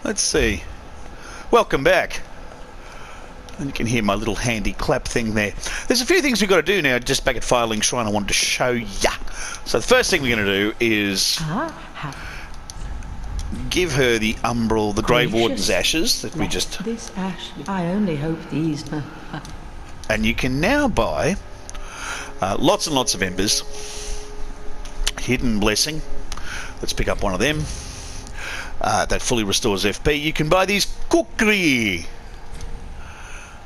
Let's see. Welcome back. And you can hear my little handy clap thing there. There's a few things we've got to do now just back at Fireling Shrine I wanted to show ya. So the first thing we're going to do is give her the Umbral, the Grave Warden's ashes that we just... This ash, I only hope these... And you can now buy lots and lots of embers. Hidden Blessing. Let's pick up one of them. That fully restores FP. You can buy these kukri.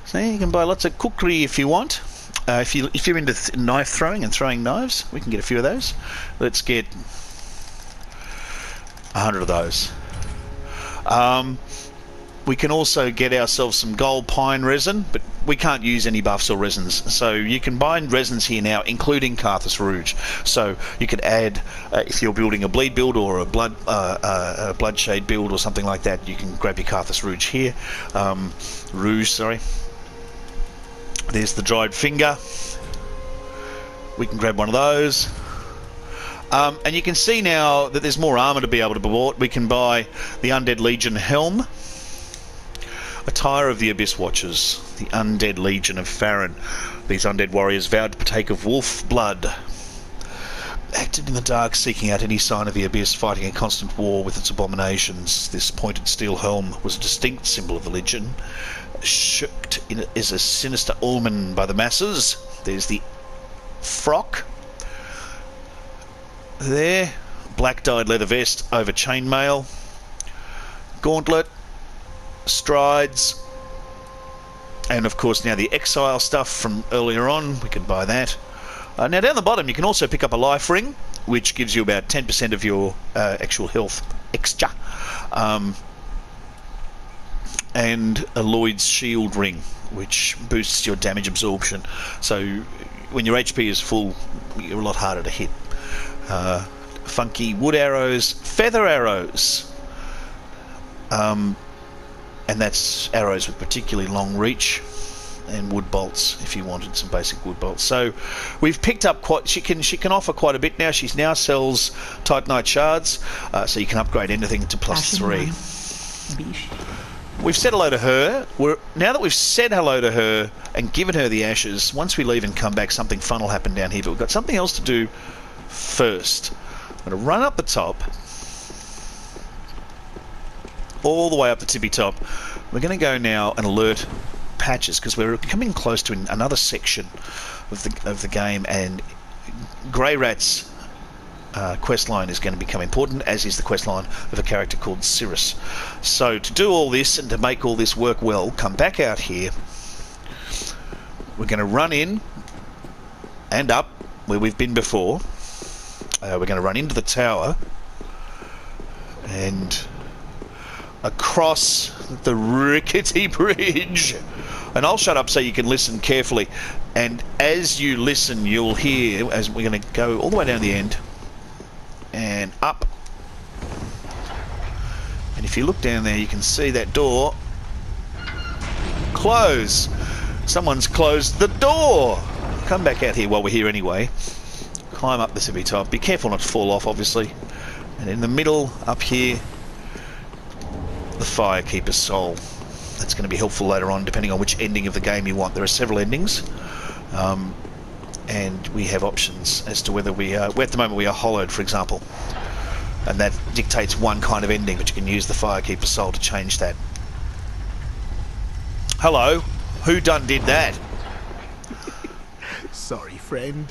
See, you can buy lots of kukri if you want. If you're into knife throwing and throwing knives, we can get a few of those. Let's get 100 of those. We can also get ourselves some gold pine resin, but we can't use any buffs or resins. So you can buy resins here now, including Carthus Rouge. So you could add, if you're building a bleed build or a bloodshade build or something like that, you can grab your Carthus Rouge here. Rouge, sorry. There's the dried finger. We can grab one of those. And you can see now that there's more armour to be able to be bought. We can buy the Undead Legion helm. Attire of the Abyss Watchers, the Undead Legion of Farron. These undead warriors vowed to partake of wolf blood. Acted in the dark, seeking out any sign of the Abyss, fighting a constant war with its abominations. This pointed steel helm was a distinct symbol of the Legion, shooked as a sinister omen by the masses. There's the frock. There. Black dyed leather vest over chainmail. Gauntlet. Strides, and of course now the exile stuff from earlier on, we can buy that. Now down the bottom you can also pick up a life ring, which gives you about 10% of your actual health extra, and a Lloyd's shield ring, which boosts your damage absorption, so when your HP is full you're a lot harder to hit. Funky wood arrows, feather arrows, and that's arrows with particularly long reach, and wood bolts if you wanted some basic wood bolts. So we've picked up quite. She can offer quite a bit now. She now sells Titanite shards, so you can upgrade anything to +3. We've said hello to her. Now that we've said hello to her and given her the ashes, once we leave and come back, something fun will happen down here. But we've got something else to do first. I'm going to run up the top. All the way up the tippy top. We're going to go now and alert Patches, because we're coming close to another section of the game, and Grey Rat's quest line is going to become important, as is the quest line of a character called Cirrus. So to do all this and to make all this work well, come back out here. We're going to run in and up where we've been before. We're going to run into the tower and across the rickety bridge, and I'll shut up so you can listen carefully, and as you listen you'll hear, as we're going to go all the way down the end and up, and if you look down there you can see that door close. Someone's closed the door. Come back out here while we're here anyway. Climb up the tippy top, be careful not to fall off obviously, and in the middle up here the Firekeeper's Soul. That's going to be helpful later on depending on which ending of the game you want. There are several endings, and we have options as to whether we are, at the moment we are hollowed for example, and that dictates one kind of ending, but you can use the Firekeeper's Soul to change that. Hello, who done did that? Sorry friend.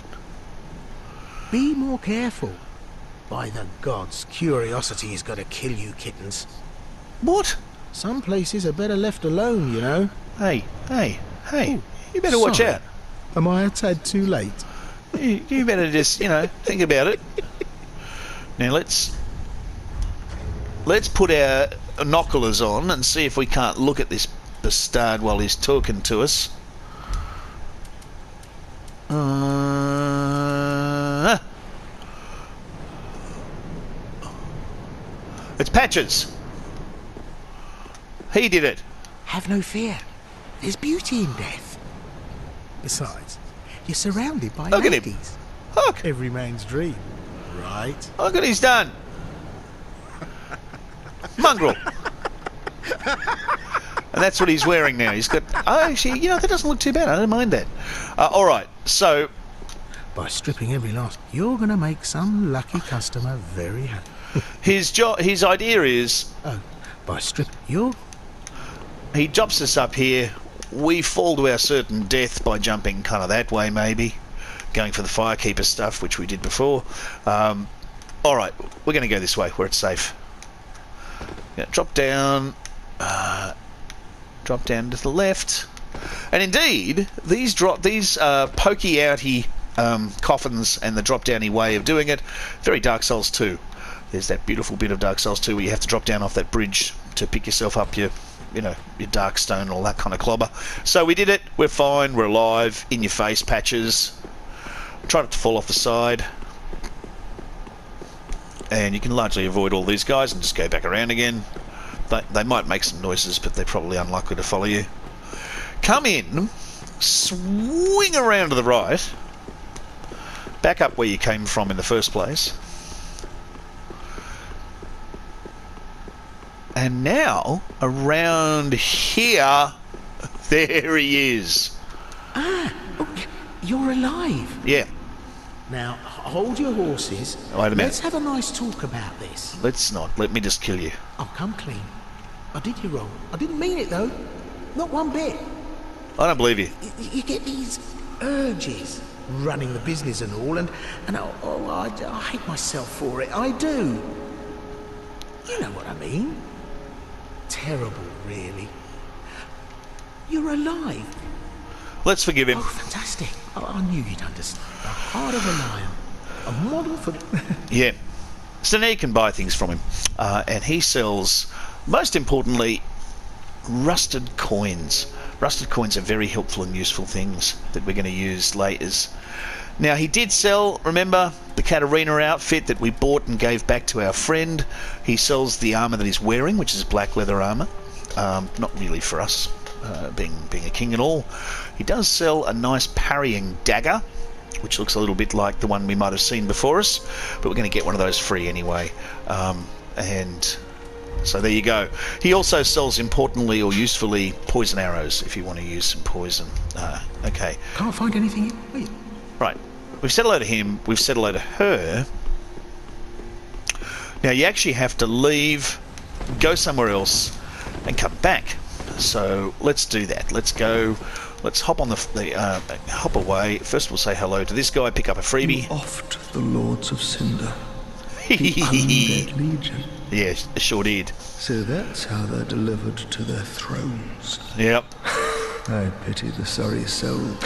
Be more careful. By the gods, curiosity is going to kill you kittens. What? Some places are better left alone, you know. Hey, Ooh, you better watch sorry. out. Am I a tad too late? You better just, think about it. Now let's put our binoculars on and see if we can't look at this bastard while he's talking to us. It's Patches. He did it. Have no fear. There's beauty in death. Besides, you're surrounded by Look ladies. at him. Look. Every man's dream, right? Look what he's done. Mongrel. And that's what he's wearing now. He's got... Oh, actually, you know, that doesn't look too bad. I don't mind that. All right, so... By stripping every last, you're going to make some lucky customer very happy. His idea is... Oh, by strip... You're... He drops us up here. We fall to our certain death by jumping kind of that way, maybe. Going for the firekeeper stuff, which we did before. All right, we're going to go this way, where it's safe. Yeah, drop down to the left. And indeed, these pokey-outy coffins and the drop-downy way of doing it, very Dark Souls 2. There's that beautiful bit of Dark Souls 2 where you have to drop down off that bridge to pick yourself up your dark stone and all that kind of clobber. So we did it. We're fine. We're alive. In your face patches. Try not to fall off the side. And you can largely avoid all these guys and just go back around again. They might make some noises, but they're probably unlikely to follow you. Come in, swing around to the right, back up where you came from in the first place. And now, around here, there he is. Ah, okay. You're alive. Yeah. Now, hold your horses. Wait a minute. Let's have a nice talk about this. Let's not. Let me just kill you. Oh, come clean. I did you wrong. I didn't mean it, though. Not one bit. I don't believe you. You get these urges, running the business and all, and I hate myself for it. I do. You know what I mean. Terrible, really. You're alive. Let's forgive him. Oh, fantastic. Oh, I knew you'd understand. The heart of a lion. A model for... Yeah. So now you can buy things from him. And he sells, most importantly, rusted coins. Rusted coins are very helpful and useful things that we're going to use later. Now, he did sell, remember, the Katarina outfit that we bought and gave back to our friend. He sells the armour that he's wearing, which is black leather armour. Not really for us, being a king and all. He does sell a nice parrying dagger, which looks a little bit like the one we might have seen before us, but we're going to get one of those free anyway. And so there you go. He also sells, importantly or usefully, poison arrows, if you want to use some poison. Okay. Can't find anything in... Right. We've said hello to him. We've said hello to her. Now, you actually have to leave, go somewhere else, and come back. So let's do that. Let's go. Let's hop on hop away. First, we'll say hello to this guy. Pick up a freebie. Oft the Lords of Cinder, the undead legion. Yeah, sure did. So that's how they're delivered to their thrones. Yep. I pity the sorry soul.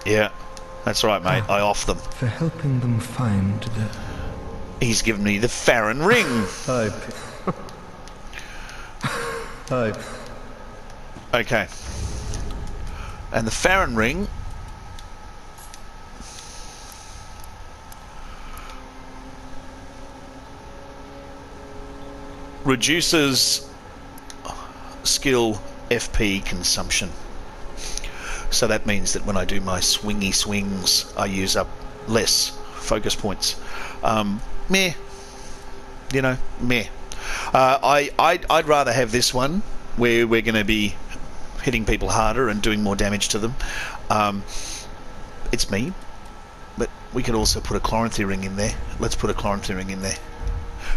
Yeah, that's right, mate. I off them. For helping them find the... He's given me the Farron ring. Okay. And the Farron ring reduces skill FP consumption. So that means that when I do my swingy swings, I use up less focus points. Meh. You know, meh. I'd rather have this one where we're going to be hitting people harder and doing more damage to them. It's me, but we could also put a Chloranthy ring in there. Let's put a Chloranthy ring in there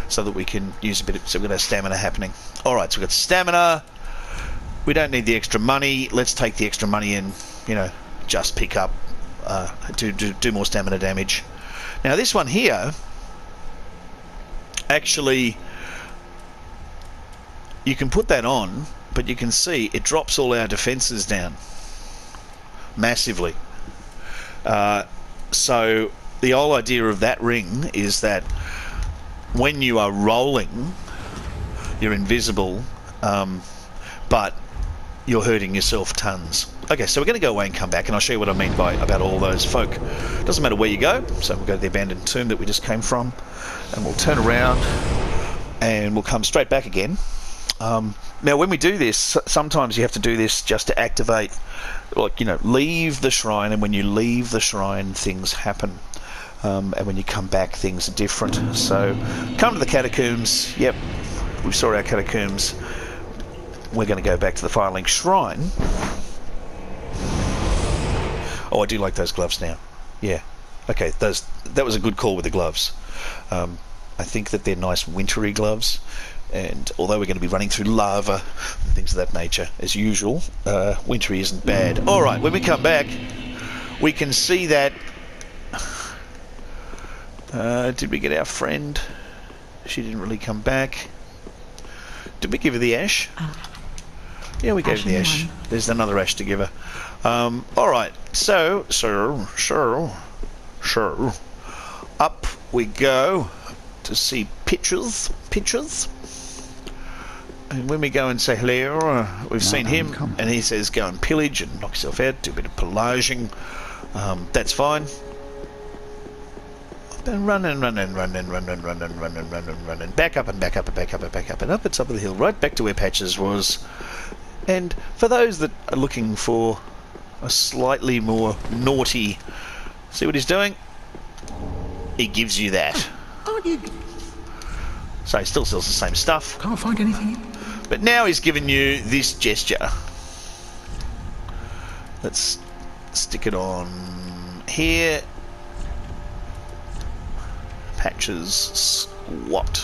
so that we can use a bit of... So we've got our stamina happening. Alright, so we've got stamina. We don't need the extra money. Let's take the extra money and, you know, just pick up, do more stamina damage. Now this one here, actually, you can put that on, but you can see it drops all our defenses down massively. So the whole idea of that ring is that when you are rolling, you're invisible, but you're hurting yourself tons. Okay, so we're going to go away and come back, and I'll show you what I mean by about all those folk. Doesn't matter where you go, so we'll go to the abandoned tomb that we just came from, and we'll turn around, and we'll come straight back again. Now, when we do this, sometimes you have to do this just to activate, like, you know, leave the shrine, and when you leave the shrine, things happen. And when you come back, things are different. So, come to the catacombs. Yep, we saw our catacombs. we're going to go back to the Firelink Shrine. Oh, I do like those gloves now. Yeah. Okay, that was a good call with the gloves. I think that they're nice wintry gloves, and although we're going to be running through lava and things of that nature, as usual, wintry isn't bad. Alright, when we come back, we can see that... did we get our friend? She didn't really come back. Did we give her the ash? Yeah, we gave her the ash. There's another ash to give her. Alright, so, up we go to see pictures. And when we go and say hello, we've seen him, and he says go and pillage and knock yourself out, do a bit of pillaging. That's fine. Then running. Back up and up at top of the hill, right back to where Patches was. And for those that are looking for a slightly more naughty, see what he's doing? He gives you that. Aren't you? So he still sells the same stuff. Can't find anything. But now he's given you this gesture. Let's stick it on here. Patches squat.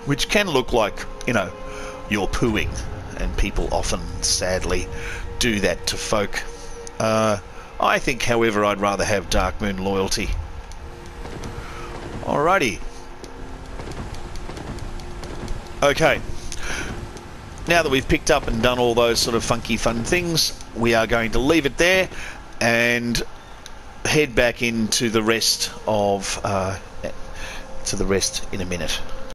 Which can look like, you know, you're pooing, and people often, sadly, do that to folk. I think, however, I'd rather have Dark Moon loyalty. Alrighty. Okay. Now that we've picked up and done all those sort of funky fun things, we are going to leave it there and head back into the rest of in a minute.